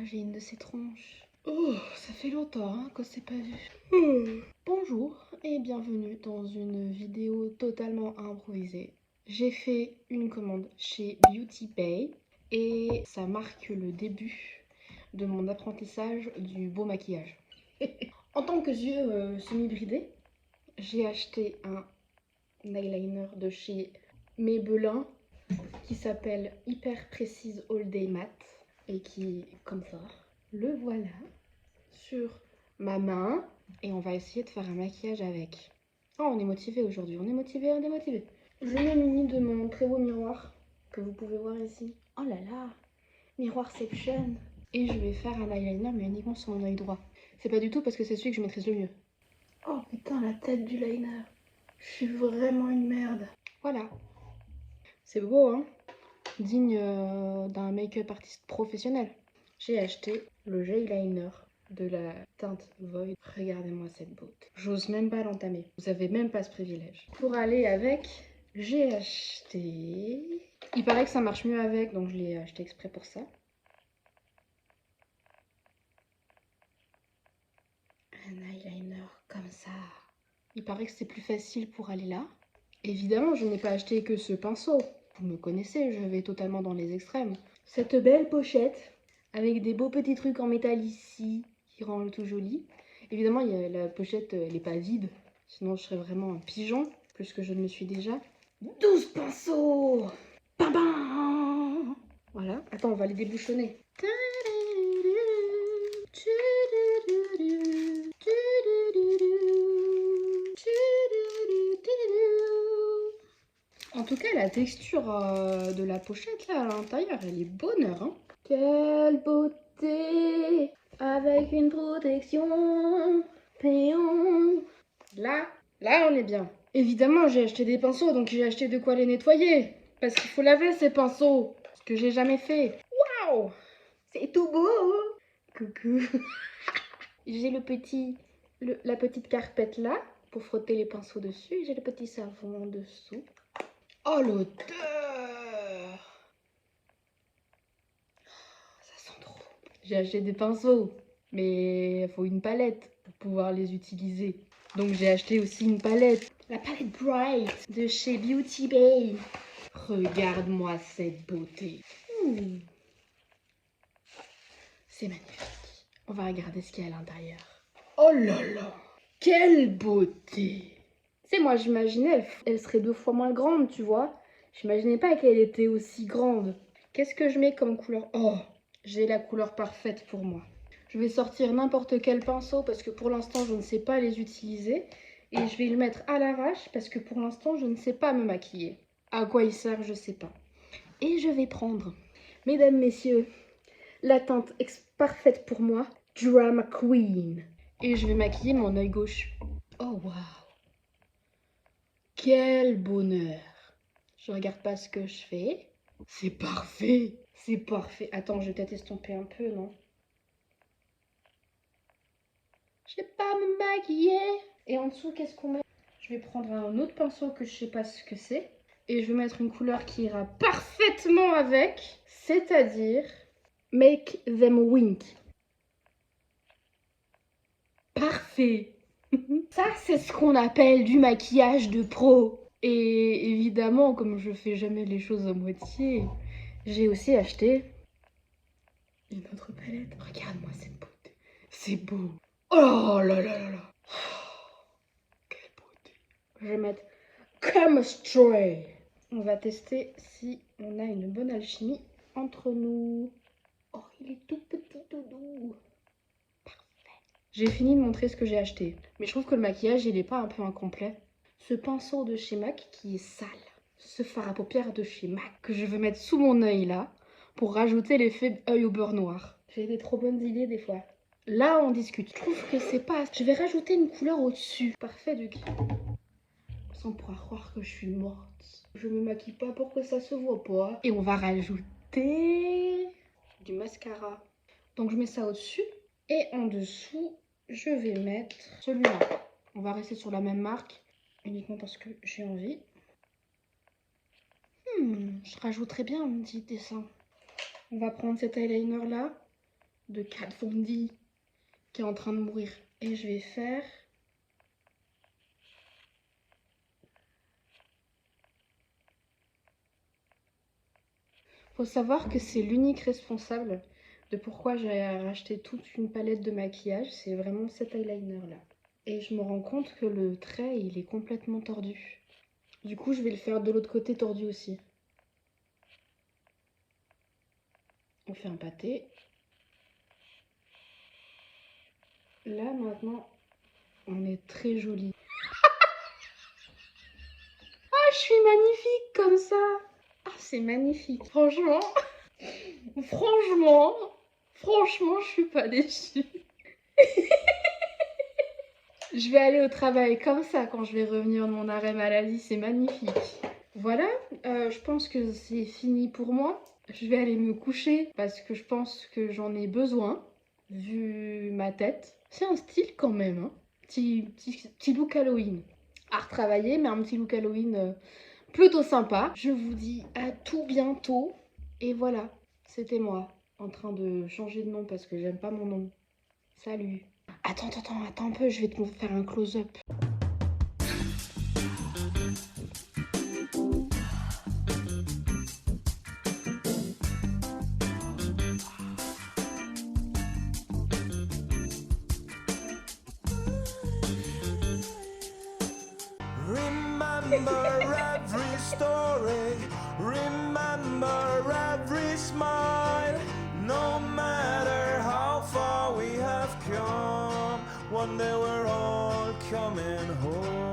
j'ai une de ces tronches. Oh, ça fait longtemps hein, qu'on s'est pas vu. Bonjour et bienvenue dans une vidéo totalement improvisée. J'ai fait une commande chez Beauty Bay et ça marque le début de mon apprentissage du beau maquillage. En tant que yeux semi-bridés, j'ai acheté un eyeliner de chez Maybelline qui s'appelle Hyper Précise All Day Matte et qui est comme ça. Le voilà sur ma main et on va essayer de faire un maquillage avec. Oh, on est motivé aujourd'hui, on est motivé, on est motivé. Je me munis de mon très beau miroir que vous pouvez voir ici. Oh là là, Miroirception. Et je vais faire un eyeliner mais uniquement sur mon œil droit. C'est pas du tout parce que c'est celui que je maîtrise le mieux. Oh putain, la tête du liner. Je suis vraiment une merde. Voilà. C'est beau, hein? Digne d'un make-up artiste professionnel. J'ai acheté le gel liner de la teinte Void. Regardez-moi cette beauté. J'ose même pas l'entamer. Vous avez même pas ce privilège. Pour aller avec, j'ai acheté... Il paraît que ça marche mieux avec, donc je l'ai acheté exprès pour ça. Un eyeliner comme ça. Il paraît que c'est plus facile pour aller là. Évidemment, je n'ai pas acheté que ce pinceau. Vous me connaissez, je vais totalement dans les extrêmes. Cette belle pochette avec des beaux petits trucs en métal ici qui rend le tout joli. Évidemment, la pochette, elle n'est pas vide. Sinon, je serais vraiment un pigeon, plus que je ne le suis déjà. 12 pinceaux. Bam bam. Voilà. Attends, on va les débouchonner. En tout cas, la texture de la pochette là à l'intérieur, elle est bonheur. Hein. Quelle beauté avec une protection payante. Là on est bien. Évidemment, j'ai acheté des pinceaux, donc j'ai acheté de quoi les nettoyer. Parce qu'il faut laver ces pinceaux. Ce que j'ai jamais fait. Waouh, c'est tout beau. Coucou. J'ai la petite carpette là pour frotter les pinceaux dessus. J'ai le petit savon en dessous. Oh l'odeur! Ça sent trop. J'ai acheté des pinceaux, mais il faut une palette pour pouvoir les utiliser. Donc j'ai acheté aussi une palette. La palette Bright de chez Beauty Bay. Regarde-moi cette beauté. C'est magnifique. On va regarder ce qu'il y a à l'intérieur. Oh là là! Quelle beauté! Tu sais, moi j'imaginais elle serait 2 fois moins grande, tu vois. J'imaginais pas qu'elle était aussi grande. Qu'est-ce que je mets comme couleur? Oh, j'ai la couleur parfaite pour moi. Je vais sortir n'importe quel pinceau parce que pour l'instant je ne sais pas les utiliser. Et je vais le mettre à l'arrache parce que pour l'instant je ne sais pas me maquiller. À quoi il sert, je sais pas. Et je vais prendre, mesdames, messieurs, la teinte parfaite pour moi, Drama Queen. Et je vais maquiller mon œil gauche. Oh waouh! Quel bonheur! Je regarde pas ce que je fais. C'est parfait! C'est parfait. Attends, je vais peut-être estomper un peu, non? Je vais pas me maquiller. Et en dessous, qu'est-ce qu'on met? Je vais prendre un autre pinceau que je sais pas ce que c'est. Et je vais mettre une couleur qui ira parfaitement avec. C'est-à-dire Make Them Wink. Parfait! Ça, c'est ce qu'on appelle du maquillage de pro. Et évidemment, comme je fais jamais les choses à moitié, j'ai aussi acheté une autre palette. Regarde-moi cette beauté. C'est beau. Oh là là là là. Oh, quelle beauté. Je vais mettre Chemistry. On va tester si on a une bonne alchimie entre nous. Oh, il est tout petit, tout doux. J'ai fini de montrer ce que j'ai acheté. Mais je trouve que le maquillage, il est pas un peu incomplet. Ce pinceau de chez MAC qui est sale. Ce fard à paupières de chez MAC que je veux mettre sous mon œil là pour rajouter l'effet œil au beurre noir. J'ai des trop bonnes idées des fois. Là, on discute. Je trouve que c'est pas... Je vais rajouter une couleur au-dessus. Parfait, Duc. On pourra croire que je suis morte. Je me maquille pas pour que ça se voit pas. Et on va rajouter du mascara. Donc je mets ça au-dessus. Et en dessous, je vais mettre celui-là. On va rester sur la même marque, uniquement parce que j'ai envie. Je rajouterai bien un petit dessin. On va prendre cet eyeliner là. de Kat Von D qui est en train de mourir. Et je vais faire... Faut savoir que c'est l'unique responsable de pourquoi j'ai racheté toute une palette de maquillage. C'est vraiment cet eyeliner là. Et je me rends compte que le trait, il est complètement tordu. Du coup, je vais le faire de l'autre côté tordu aussi. On fait un pâté. Là, maintenant, on est très joli. Ah, je suis magnifique comme ça. Ah, c'est magnifique. Franchement, franchement, je suis pas déçue. Je vais aller au travail comme ça quand je vais revenir de mon arrêt maladie, c'est magnifique. Voilà, je pense que c'est fini pour moi. Je vais aller me coucher parce que je pense que j'en ai besoin, vu ma tête. C'est un style quand même, hein. Petit look Halloween. À retravailler, mais un petit look Halloween plutôt sympa. Je vous dis à tout bientôt. Et voilà, c'était moi en train de changer de nom parce que j'aime pas mon nom. Salut. Attends un peu, je vais te faire un close-up. Remember every story, remember every smile. No matter how far we have come, one day we're all coming home.